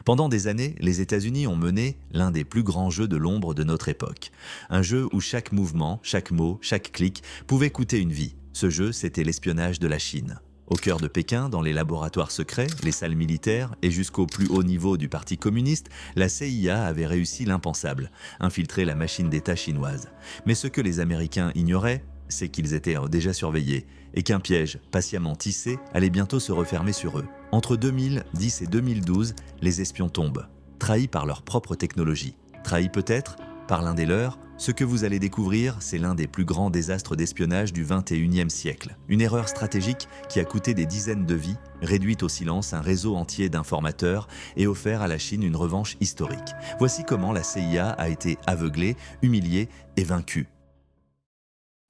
Pendant des années, les États-Unis ont mené l'un des plus grands jeux de l'ombre de notre époque. Un jeu où chaque mouvement, chaque mot, chaque clic pouvait coûter une vie. Ce jeu, c'était l'espionnage de la Chine. Au cœur de Pékin, dans les laboratoires secrets, les salles militaires et jusqu'au plus haut niveau du Parti communiste, la CIA avait réussi l'impensable, infiltrer la machine d'État chinoise. Mais ce que les Américains ignoraient, c'est qu'ils étaient déjà surveillés et qu'un piège, patiemment tissé, allait bientôt se refermer sur eux. Entre 2010 et 2012, les espions tombent, trahis par leur propre technologie. Trahis peut-être par l'un des leurs. Ce que vous allez découvrir, c'est l'un des plus grands désastres d'espionnage du XXIe siècle. Une erreur stratégique qui a coûté des dizaines de vies, réduit au silence un réseau entier d'informateurs et offert à la Chine une revanche historique. Voici comment la CIA a été aveuglée, humiliée et vaincue.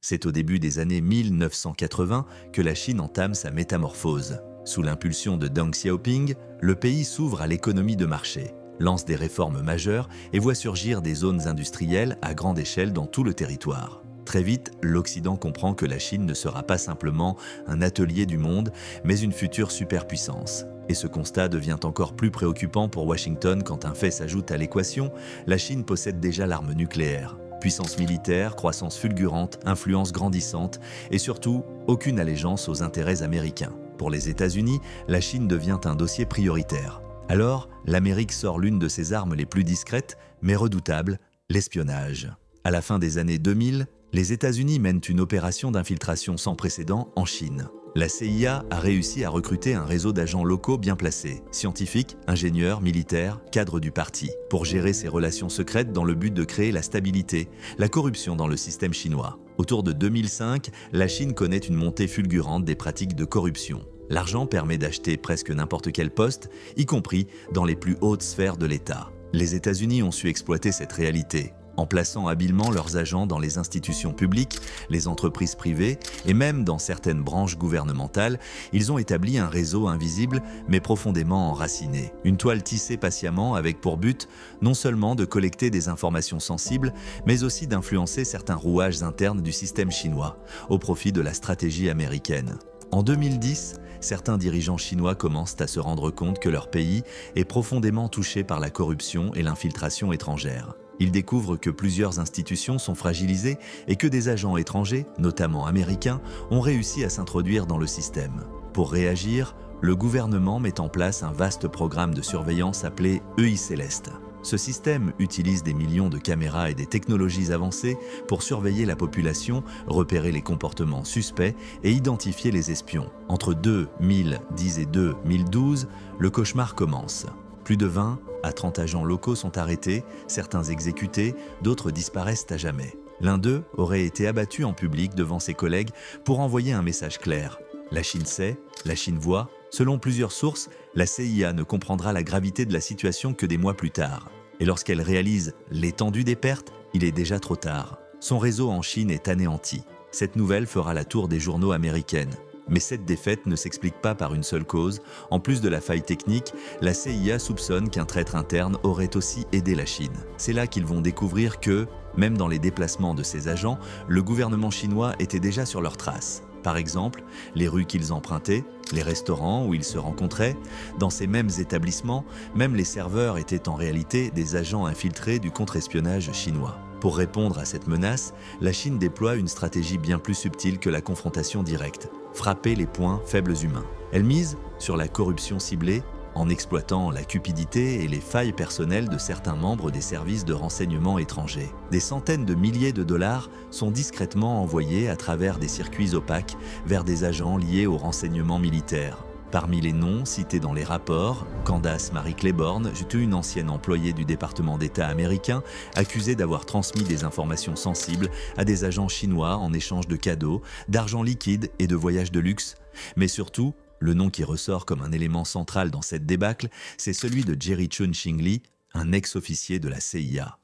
C'est au début des années 1980 que la Chine entame sa métamorphose. Sous l'impulsion de Deng Xiaoping, le pays s'ouvre à l'économie de marché, lance des réformes majeures et voit surgir des zones industrielles à grande échelle dans tout le territoire. Très vite, l'Occident comprend que la Chine ne sera pas simplement un atelier du monde, mais une future superpuissance. Et ce constat devient encore plus préoccupant pour Washington quand un fait s'ajoute à l'équation, la Chine possède déjà l'arme nucléaire. Puissance militaire, croissance fulgurante, influence grandissante et surtout, aucune allégeance aux intérêts américains. Pour les États-Unis, la Chine devient un dossier prioritaire. Alors, l'Amérique sort l'une de ses armes les plus discrètes, mais redoutables, l'espionnage. À la fin des années 2000, les États-Unis mènent une opération d'infiltration sans précédent en Chine. La CIA a réussi à recruter un réseau d'agents locaux bien placés, scientifiques, ingénieurs, militaires, cadres du parti, pour gérer ces relations secrètes dans le but de créer la stabilité, la corruption dans le système chinois. Autour de 2005, la Chine connaît une montée fulgurante des pratiques de corruption. L'argent permet d'acheter presque n'importe quel poste, y compris dans les plus hautes sphères de l'État. Les États-Unis ont su exploiter cette réalité, en plaçant habilement leurs agents dans les institutions publiques, les entreprises privées et même dans certaines branches gouvernementales, ils ont établi un réseau invisible mais profondément enraciné. Une toile tissée patiemment avec pour but non seulement de collecter des informations sensibles, mais aussi d'influencer certains rouages internes du système chinois, au profit de la stratégie américaine. En 2010, certains dirigeants chinois commencent à se rendre compte que leur pays est profondément touché par la corruption et l'infiltration étrangère. Ils découvrent que plusieurs institutions sont fragilisées et que des agents étrangers, notamment américains, ont réussi à s'introduire dans le système. Pour réagir, le gouvernement met en place un vaste programme de surveillance appelé œil céleste. Ce système utilise des millions de caméras et des technologies avancées pour surveiller la population, repérer les comportements suspects et identifier les espions. Entre 2010 et 2012, le cauchemar commence. Plus de 20 à 30 agents locaux sont arrêtés, certains exécutés, d'autres disparaissent à jamais. L'un d'eux aurait été abattu en public devant ses collègues pour envoyer un message clair. La Chine sait, la Chine voit. Selon plusieurs sources, la CIA ne comprendra la gravité de la situation que des mois plus tard. Et lorsqu'elle réalise l'étendue des pertes, il est déjà trop tard. Son réseau en Chine est anéanti. Cette nouvelle fera la tour des journaux américains. Mais cette défaite ne s'explique pas par une seule cause. En plus de la faille technique, la CIA soupçonne qu'un traître interne aurait aussi aidé la Chine. C'est là qu'ils vont découvrir que, même dans les déplacements de ces agents, le gouvernement chinois était déjà sur leurs traces. Par exemple, les rues qu'ils empruntaient, les restaurants où ils se rencontraient, dans ces mêmes établissements, même les serveurs étaient en réalité des agents infiltrés du contre-espionnage chinois. Pour répondre à cette menace, la Chine déploie une stratégie bien plus subtile que la confrontation directe, frapper les points faibles humains. Elle mise sur la corruption ciblée, en exploitant la cupidité et les failles personnelles de certains membres des services de renseignement étrangers. Des centaines de milliers de dollars sont discrètement envoyés à travers des circuits opaques vers des agents liés au renseignement militaire. Parmi les noms cités dans les rapports, Candace Marie Claiborne, une ancienne employée du département d'État américain, accusée d'avoir transmis des informations sensibles à des agents chinois en échange de cadeaux, d'argent liquide et de voyages de luxe. Mais surtout, le nom qui ressort comme un élément central dans cette débâcle, c'est celui de Jerry Chun-Shing Lee, un ex-officier de la CIA.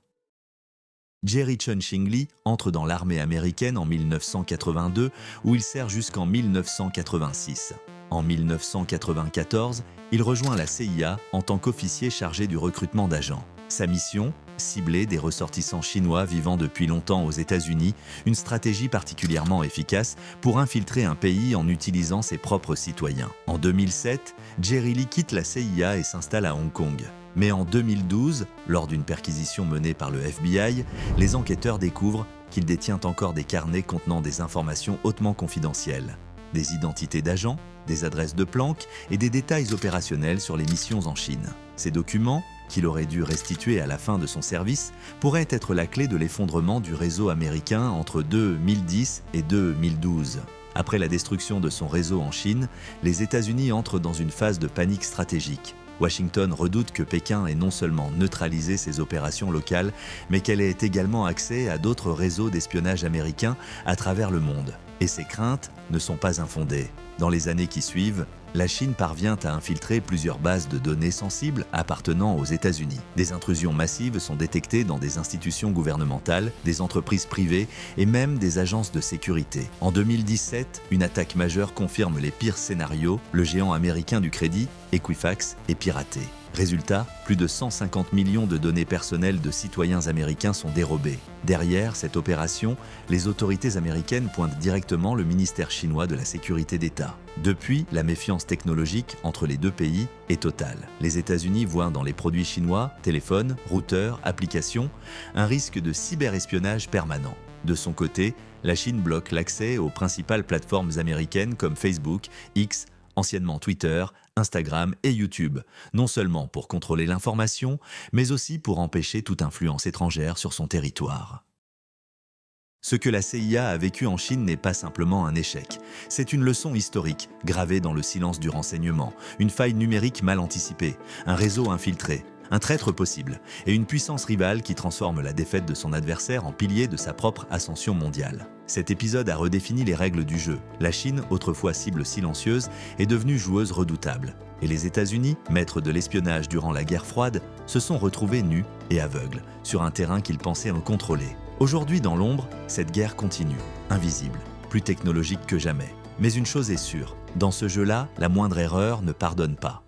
Jerry Chun-Shing Lee entre dans l'armée américaine en 1982, où il sert jusqu'en 1986. En 1994, il rejoint la CIA en tant qu'officier chargé du recrutement d'agents. Sa mission, cibler des ressortissants chinois vivant depuis longtemps aux États-Unis, une stratégie particulièrement efficace pour infiltrer un pays en utilisant ses propres citoyens. En 2007, Jerry Lee quitte la CIA et s'installe à Hong Kong. Mais en 2012, lors d'une perquisition menée par le FBI, les enquêteurs découvrent qu'il détient encore des carnets contenant des informations hautement confidentielles. Des identités d'agents, des adresses de planques et des détails opérationnels sur les missions en Chine. Ces documents, qu'il aurait dû restituer à la fin de son service, pourraient être la clé de l'effondrement du réseau américain entre 2010 et 2012. Après la destruction de son réseau en Chine, les États-Unis entrent dans une phase de panique stratégique. Washington redoute que Pékin ait non seulement neutralisé ses opérations locales, mais qu'elle ait également accès à d'autres réseaux d'espionnage américains à travers le monde. Et ces craintes ne sont pas infondées. Dans les années qui suivent, la Chine parvient à infiltrer plusieurs bases de données sensibles appartenant aux États-Unis. Des intrusions massives sont détectées dans des institutions gouvernementales, des entreprises privées et même des agences de sécurité. En 2017, une attaque majeure confirme les pires scénarios. Le géant américain du crédit, Equifax, est piraté. Résultat, plus de 150 millions de données personnelles de citoyens américains sont dérobées. Derrière cette opération, les autorités américaines pointent directement le ministère chinois de la Sécurité d'État. Depuis, la méfiance technologique entre les deux pays est totale. Les États-Unis voient dans les produits chinois, téléphones, routeurs, applications, un risque de cyberespionnage permanent. De son côté, la Chine bloque l'accès aux principales plateformes américaines comme Facebook, X, anciennement Twitter, Instagram et YouTube, non seulement pour contrôler l'information, mais aussi pour empêcher toute influence étrangère sur son territoire. Ce que la CIA a vécu en Chine n'est pas simplement un échec. C'est une leçon historique, gravée dans le silence du renseignement, une faille numérique mal anticipée, un réseau infiltré, un traître possible, et une puissance rivale qui transforme la défaite de son adversaire en pilier de sa propre ascension mondiale. Cet épisode a redéfini les règles du jeu. La Chine, autrefois cible silencieuse, est devenue joueuse redoutable. Et les États-Unis, maîtres de l'espionnage durant la guerre froide, se sont retrouvés nus et aveugles, sur un terrain qu'ils pensaient contrôler. Aujourd'hui, dans l'ombre, cette guerre continue, invisible, plus technologique que jamais. Mais une chose est sûre, dans ce jeu-là, la moindre erreur ne pardonne pas.